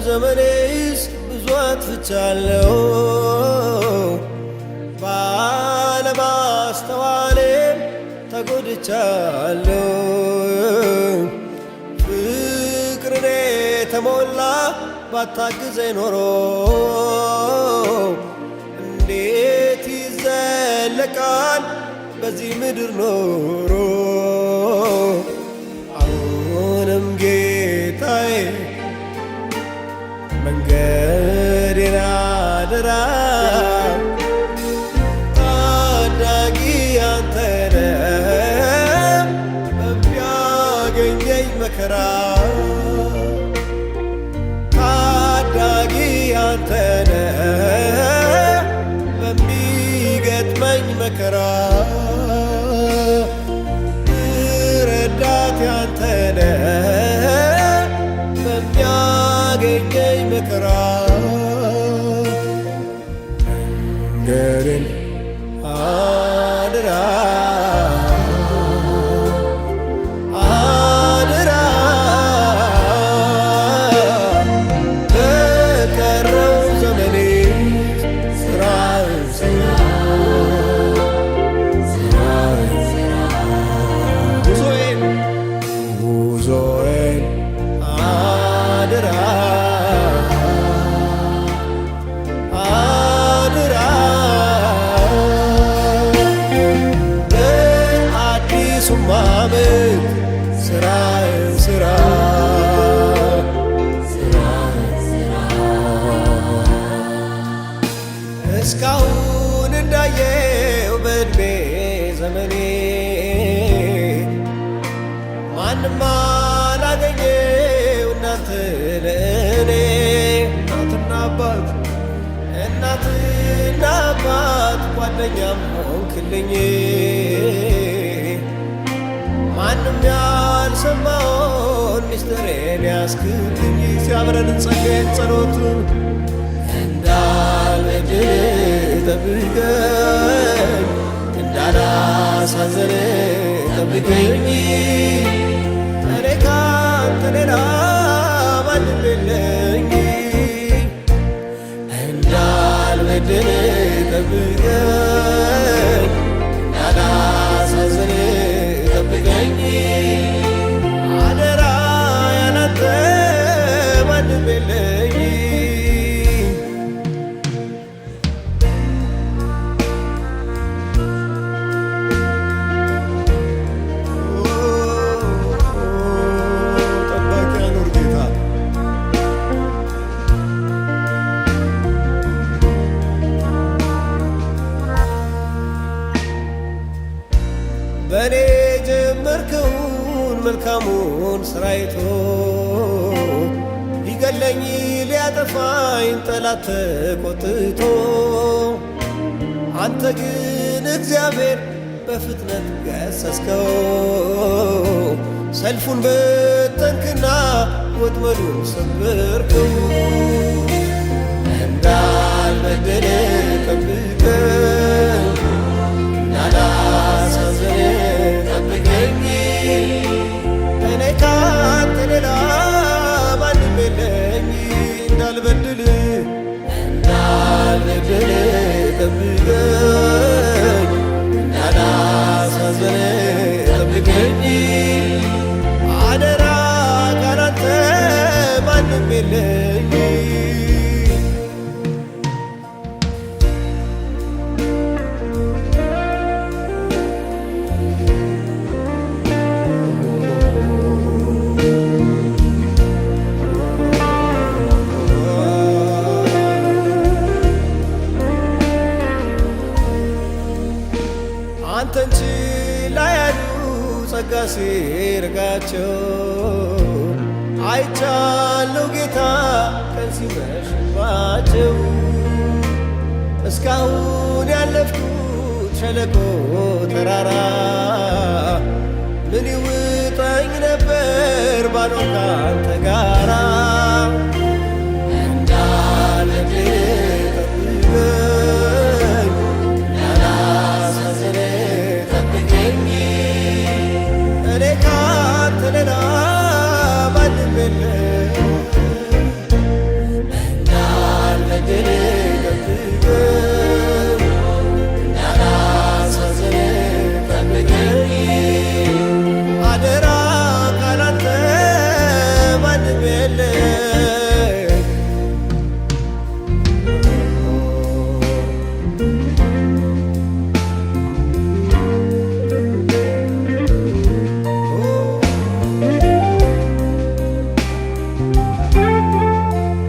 ዘመኔስ ብዙ አጥፍቻለሁ ባለማስተዋሌም ተጎድቻለሁ። ፍቅርን የተሞላ ባታግዘኝ ኖሮ እንዴት ይዘለቃል በዚህ ምድር ኖሮ። አሁንም ጌታዬ መንገዴን አደራ ታዳጊ አንተ ነህ በሚያገኘኝ መከራ። ታዳጊ አንተ ነህ በሚገጥመኝ መከራ። ረዳቴ አንተ ነህ በሚያገኘኝ መከራ። መንገዴን አደራ አደራ በቀረው ዘመኔ ስራህን ስራ ጉዞዬን አደራ አደራ በአዲሱም ዓመት ስራህን ስራ እስካሁን እንዳየው በዕድሜ ዘመኔ ማንም አላገኘው እናንተ ለእኔ እናትና አባት ጓደኛም ሆንክልኝ። ማንም ያልሰማውን ሚስጥሬን ያስክልኝ። ሲያብረን እንጸልይ ጸሎት እንዳልበድል ጠብቀኝ እንዳላሳዝን ጠብቀኝ። እኔ ካንተ ሌላ ማንም የለኝ። እንዳልበድል ጠብቀኝ እንዳላሳዝን ጠብቀኝ። አደራ ያላንተ ማንም የለኝ። በኔ ጀመርከውን መልካሙን ስራይቶ ሊገለኝ ሊያጠፋኝ ጠላት ተቆጥቶ፣ አንተ ግን እግዚአብሔር በፍጥነት ገሰስከው። ሰልፉን በተንክና ወጥመዱን ሰበርከው። እንዳልበደል ጠብቀኝ እንዳላሳዝን ጠብቀኝ። እኔ ካንተ ሌላ ማንም የለኝ። እንዳልበድል ጠብቀኝ እንዳላሳዝን ጠብቀኝ። አደራ ካላንተ ማንም የለኝ። አንተን ችላ ያሉት ጸጋ ሲርቃቸው አይቻለው ጌታ ቀን ሲመሽባቸው እስካሁን ያለፍኩት ሸለቆ ተራራ ምን ይውጠኝ ነበር ባልሆን ካንተ ጋራ እንዳለኝ ጠብቀኝ ያላሳዝን ጠብቀኝ እኔ ካንተ ሌላ ማንም የለም እንዳለኝ ጠብቀኝ ያላሳዝን ጠብቀኝ አደራ ካላንተ ማንም የለም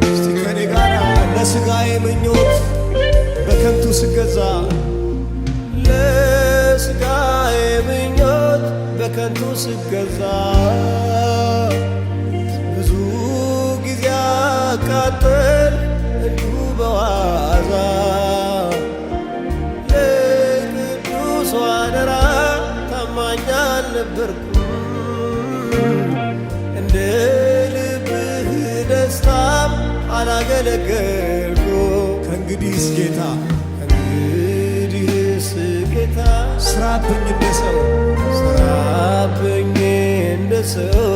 እስቲ ከኔ ጋር ለሥጋዬ ምኞት በከንቱ ስገዛ ለሥጋዬ ምኞት በከንቱ ስገዛ ብዙ ጊዜ አቃጠል እንዲሁ በዋዛ ለቅዱሱ አደራ ታማኝ አልነበርኩም እንደ ልብህ ደስታም አላገለገልኩ ከእንግዲህስ ጌታ ከእንግዲህስ ጌታ ስራብኝ እንደ ሰው ስራብኝ እንደ ሰው